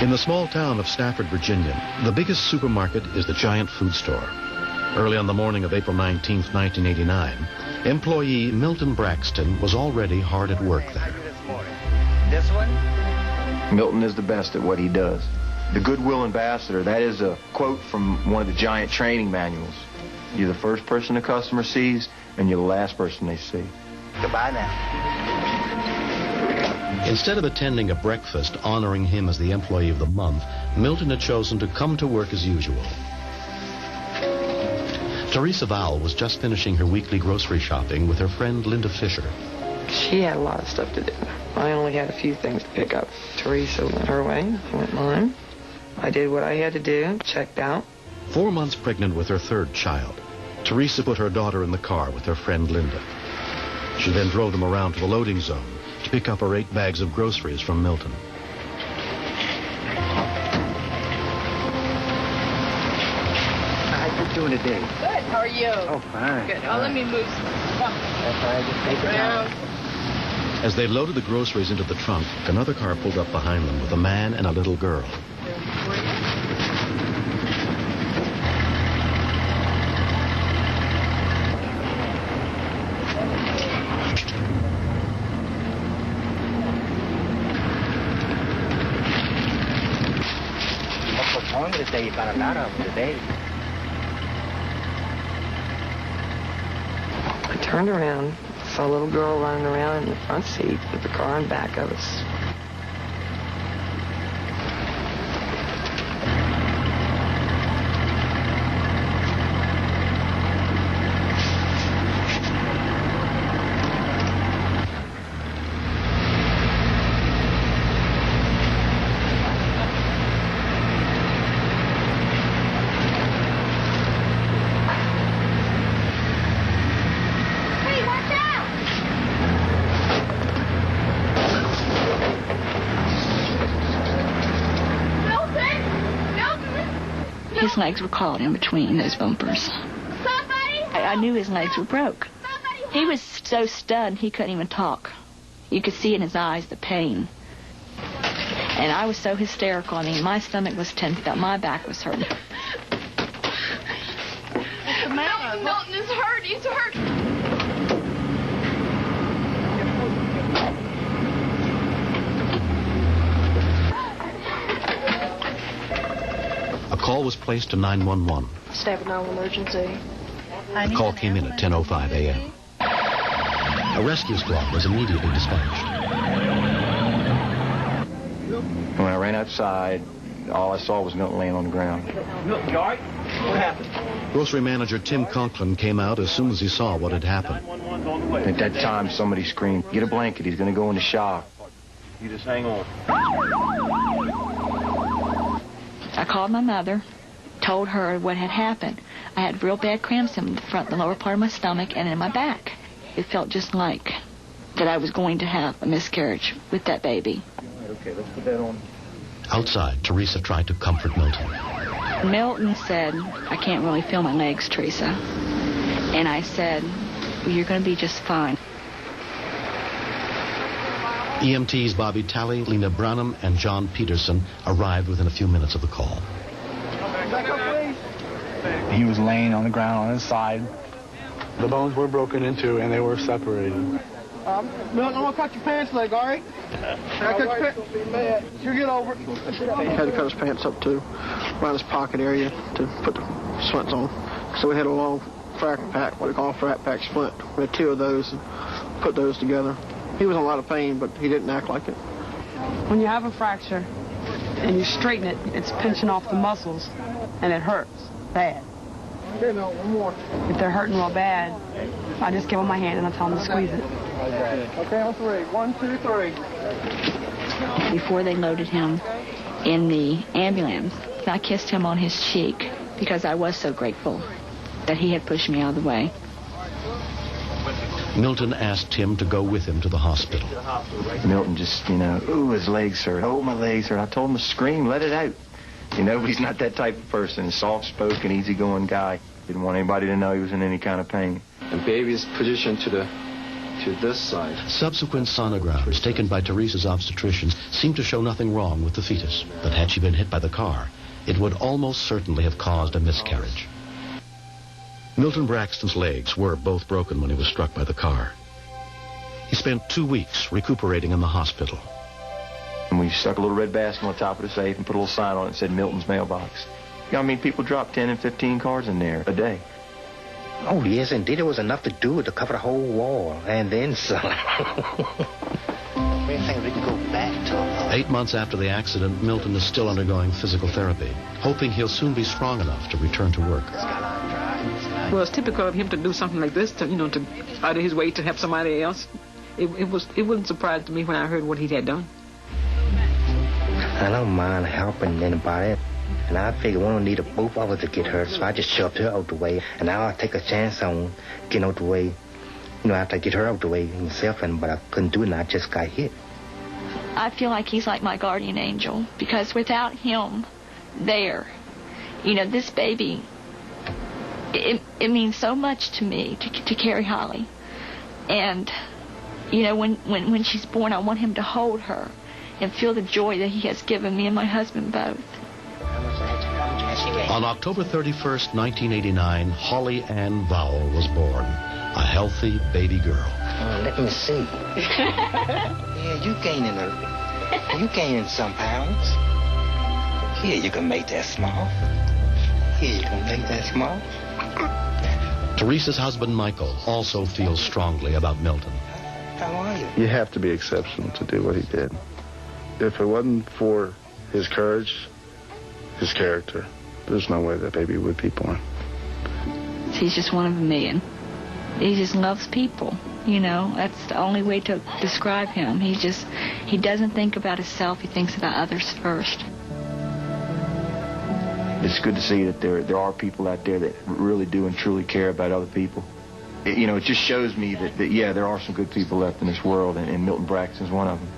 In the small town of Stafford, Virginia, the biggest supermarket is the Giant Food Store. Early on the morning of April 19, 1989, employee Milton Braxton was already hard at work there. This one? Milton is the best at what he does. The Goodwill Ambassador, that is a quote from one of the Giant training manuals. You're the first person a customer sees, and you're the last person they see. Goodbye now. Instead of attending a breakfast honoring him as the employee of the month, Milton had chosen to come to work as usual. Teresa Vowell was just finishing her weekly grocery shopping with her friend Linda Fisher. She had a lot of stuff to do. I only had a few things to pick up. Teresa went her way, I went mine. I did what I had to do, checked out. 4 months pregnant with her third child, Teresa put her daughter in the car with her friend Linda. She then drove them around to the loading zone to pick up her 8 bags of groceries from Milton. How you doing today? Good. How are you? Oh, fine. Good. Oh, let me move some. Come. That's all right. Just take it down. As they loaded the groceries into the trunk, another car pulled up behind them with a man and a little girl. I'm going to say you got a lot of them today. I turned around, saw a little girl running around in the front seat with the car in back of us. His legs were caught in between those bumpers. I knew his legs were broke. He was so stunned he couldn't even talk. You could see in his eyes the pain. And I was so hysterical. I mean, my stomach was tensed up. My back was hurting. Milton is hurt. He's hurt. A call was placed to 911. Stafford 911 emergency. The call came in at 10:05 a.m. A rescue squad was immediately dispatched. When I ran outside, all I saw was Milton laying on the ground. Milton, you all right? What happened? Grocery manager Tim Conklin came out as soon as he saw what had happened. At that time, somebody screamed, "Get a blanket, he's going to go into shock." You just hang on. I called my mother, told her what had happened. I had real bad cramps in the lower part of my stomach and in my back. It felt just like that I was going to have a miscarriage with that baby. Okay, let's put that on. Outside, Teresa tried to comfort Milton. Milton said, "I can't really feel my legs, Teresa." And I said, "Well, you're going to be just fine." EMTs Bobby Talley, Lena Branham, and John Peterson arrived within a few minutes of the call. He was laying on the ground on his side. The bones were broken into and they were separated. Milton, I'm going to cut your pants leg, all right? I cut your pants. You get over it. He had to cut his pants up too, around his pocket area to put the splints on. So we had a long frac pack, what we call a frac pack splint. We had 2 of those and put those together. He was in a lot of pain, but he didn't act like it. When you have a fracture and you straighten it, it's pinching off the muscles, and it hurts bad. Okay, no, one more. If they're hurting real bad, I just give them my hand and I tell them to squeeze it. Okay, on 3. 1, 2, 3. Before they loaded him in the ambulance, I kissed him on his cheek because I was so grateful that he had pushed me out of the way. Milton asked Tim to go with him to the hospital. Milton just, ooh, his legs hurt. Oh, my legs hurt. I told him to scream, let it out. But he's not that type of person. Soft-spoken, easygoing guy. Didn't want anybody to know he was in any kind of pain. And baby's positioned to to this side. Subsequent sonograms taken by Teresa's obstetricians seemed to show nothing wrong with the fetus. But had she been hit by the car, it would almost certainly have caused a miscarriage. Milton Braxton's legs were both broken when he was struck by the car. He spent 2 weeks recuperating in the hospital. And we stuck a little red basket on the top of the safe and put a little sign on it that said Milton's mailbox. I mean, people drop 10 and 15 cards in there a day. Oh, yes, indeed. It was enough to do to cover the whole wall, and then some. We think we can go back to 8 months after the accident, Milton is still undergoing physical therapy, hoping he'll soon be strong enough to return to work. Well, it's typical of him to do something like this, to out of his way to help somebody else. It wasn't surprising to me when I heard what he had done. I don't mind helping anybody. And I figured we don't need both of us to get hurt, so I just shoved her out the way. And now I take a chance on getting out the way, after I get her out the way himself, but I couldn't do it, and I just got hit. I feel like he's like my guardian angel, because without him there, this baby, it means so much to me to carry Holly. And, when she's born, I want him to hold her and feel the joy that he has given me and my husband both. On October 31st, 1989, Holly Ann Vowell was born, a healthy baby girl. Let me see. Yeah, you gaining some pounds. Here, you can make that small. Here, you can make that small. Teresa's husband, Michael, also feels strongly about Milton. How are you? You have to be exceptional to do what he did. If it wasn't for his courage, his character, there's no way that baby would be born. He's just one of a million. He just loves people, That's the only way to describe him. He doesn't think about himself. He thinks about others first. It's good to see that there are people out there that really do and truly care about other people. It just shows me that, there are some good people left in this world, and Milton Braxton's one of them.